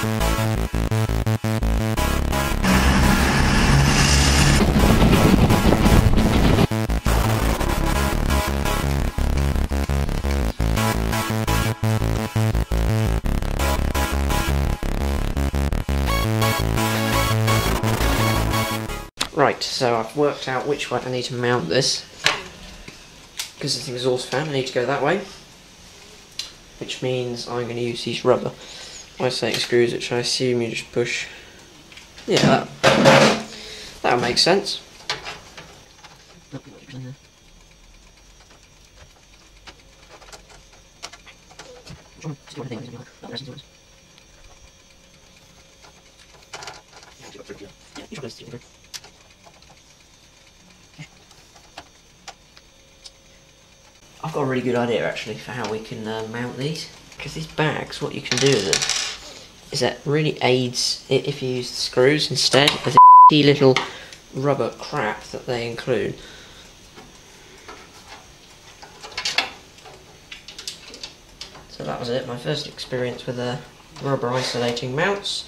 Right, so I've worked out which way I need to mount this, because it's an exhaust fan. I need to go that way, which means I'm going to use these rubber isolating screws, which I assume you just push. Yeah, that would make sense. I've got a really good idea actually for how we can mount these, because these bags, what you can do with them is that really aids if you use the screws instead of the little rubber crap that they include. So that was it, my first experience with rubber isolating mounts.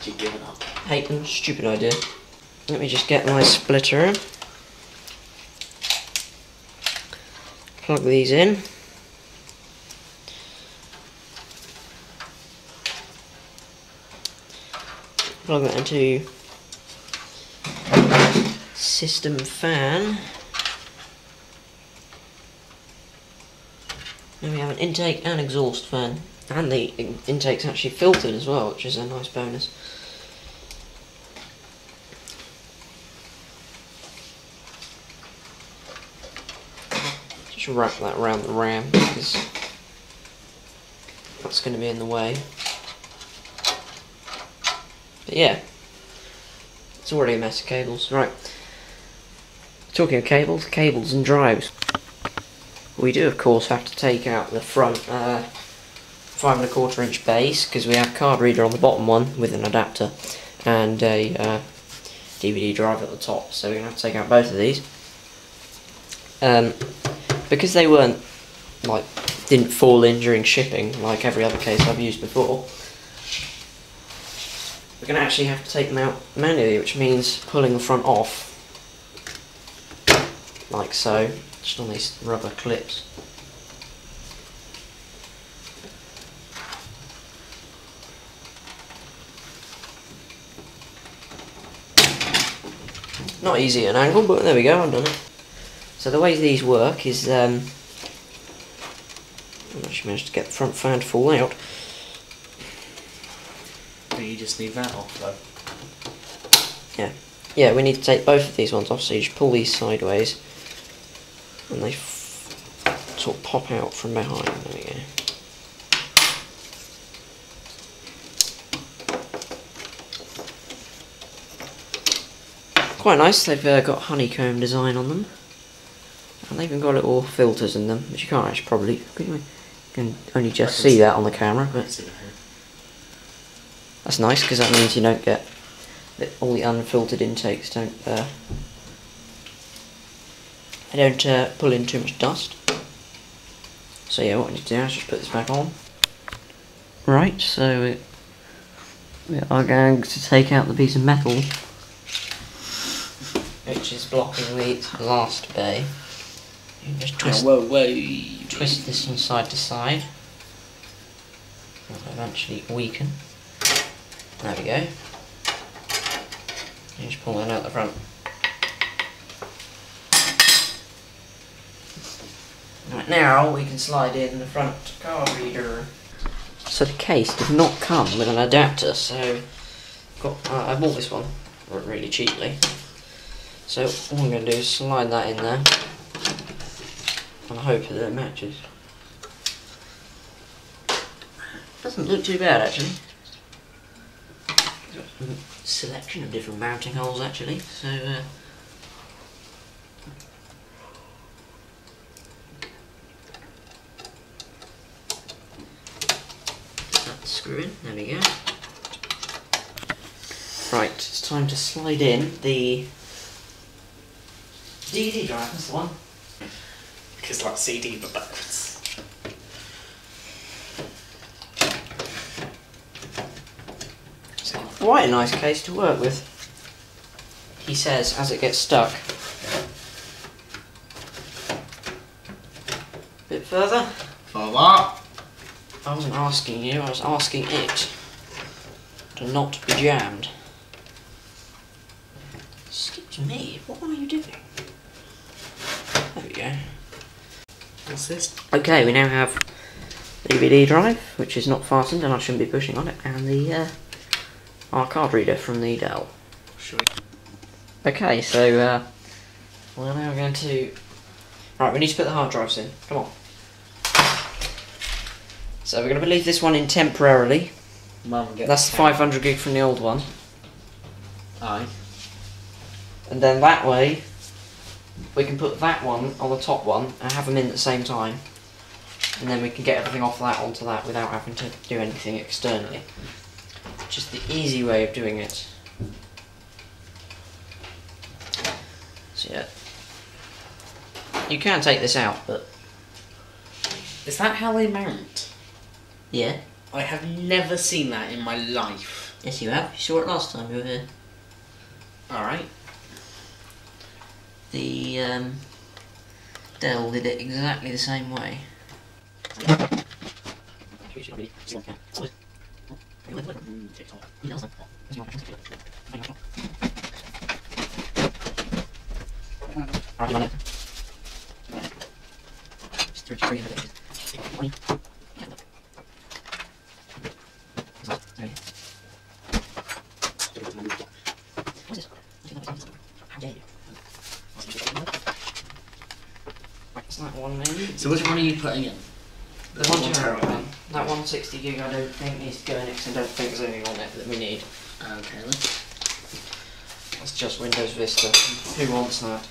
You've given up. Hate them, stupid idea. Let me just get my splitter. Plug these in. Plug that into system fan. And we have an intake and exhaust fan. And the intake's actually filtered as well, which is a nice bonus. Just wrap that around the ram, because that's going to be in the way. But yeah, it's already a mess of cables. Right, talking of cables and drives. We do of course have to take out the front 5¼ inch base, because we have card reader on the bottom one with an adapter and a DVD drive at the top, so we're going to have to take out both of these. Because they weren't, didn't fall in during shipping like every other case I've used before, we're going to actually have to take them out manually, which means pulling the front off like so, just on these rubber clips. Not easy at an angle, but there we go, I've done it. So the way these work is, I actually managed to get the front fan to fall out. You just need that off though. Yeah, we need to take both of these ones off, so you just pull these sideways and they sort of pop out from behind. There we go. Quite nice, they've got honeycomb design on them. And they've even got little filters in them, which you can't actually you can only just see that on the camera, but that's nice, because that means you don't get all the unfiltered intakes don't pull in too much dust. So yeah, what we need to do is just put this back on. Right, so we are going to take out the piece of metal which is blocking the last bay. You just twist, twist this from side to side. It'll eventually weaken. There we go. You just pull that out the front. Right, now we can slide in the front card reader. So the case does not come with an adapter, so I bought this one really cheaply. So all I'm going to do is slide that in there and hope that it matches. Doesn't look too bad actually. Got a selection of different mounting holes actually, so screw in, there we go. Right, it's time to slide in the DVD drive, that's the one. Because like CD but backwards. quite a nice case to work with, he says as it gets stuck. A bit further. For what? I wasn't asking you, I was asking it to not be jammed. Excuse me, what are you doing? There we go. What's this? Okay, we now have the DVD drive, which is not fastened and I shouldn't be pushing on it, and the our card reader from the Dell. Should we? Okay, so we're now going to... Right, we need to put the hard drives in. Come on. So we're going to leave this one in temporarily. Mum, get That's the 500 gig from the old one. Aye. And then that way, we can put that one on the top one and have them in at the same time. And then we can get everything off that onto that without having to do anything externally. Just the easy way of doing it. So yeah. You can take this out, but... Is that how they mount? Yeah. I have never seen that in my life. Yes, you have. You saw it last time you were here. Alright. The Dell did it exactly the same way. That one in. So which one are you putting in? The 1 terabyte one. That 160 gig I don't think needs to go in because I don't think there's anything on it that we need. Okay then. That's just Windows Vista. Who wants that?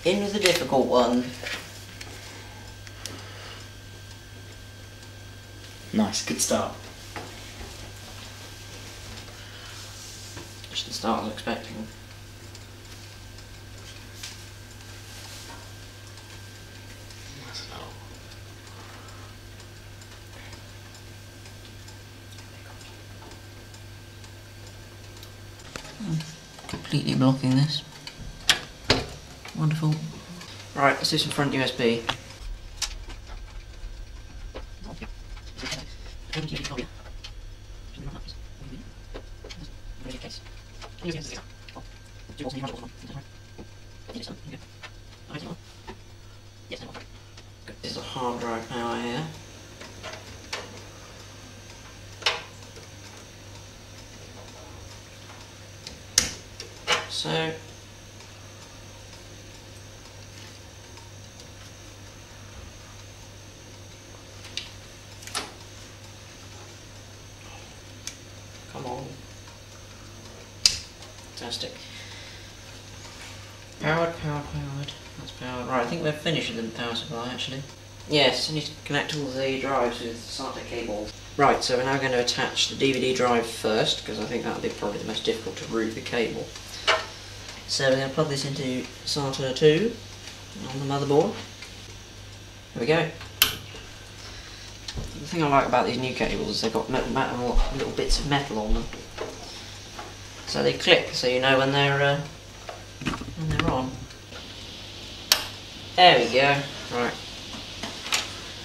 In with the difficult one. Nice, good start. Just the start I was expecting. Completely blocking this. Wonderful. Right, let's do some front USB. There's a hard drive power here. So come on. Fantastic. Powered. That's powered. Right, I think we're finished with the power supply actually. Yes, I need to connect all the drives with SATA cables. Right, so we're now going to attach the DVD drive first, because I think that'll be probably the most difficult to route the cable. So we're going to plug this into SATA 2 on the motherboard. There we go. The thing I like about these new cables is they've got little bits of metal on them. So they click, so you know when they're on. There we go. Right.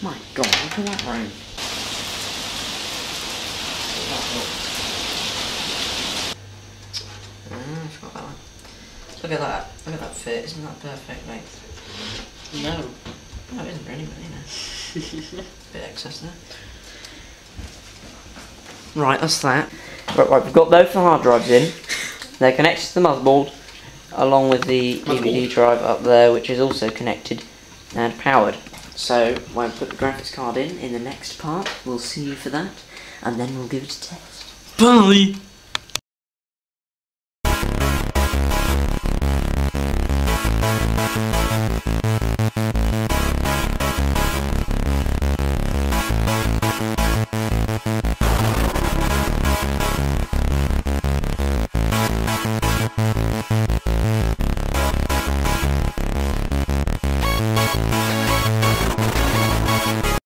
My god, look at that room. I forgot about that. Look at that. Look at that fit. Isn't that perfect length? No. No, it isn't really, but you know. Bit excess there. Right, that's that. Right, we've got both the hard drives in. They're connected to the motherboard, along with the DVD drive up there, which is also connected and powered. So, when I put the graphics card in the next part, we'll see you for that, and then we'll give it a test. Bye!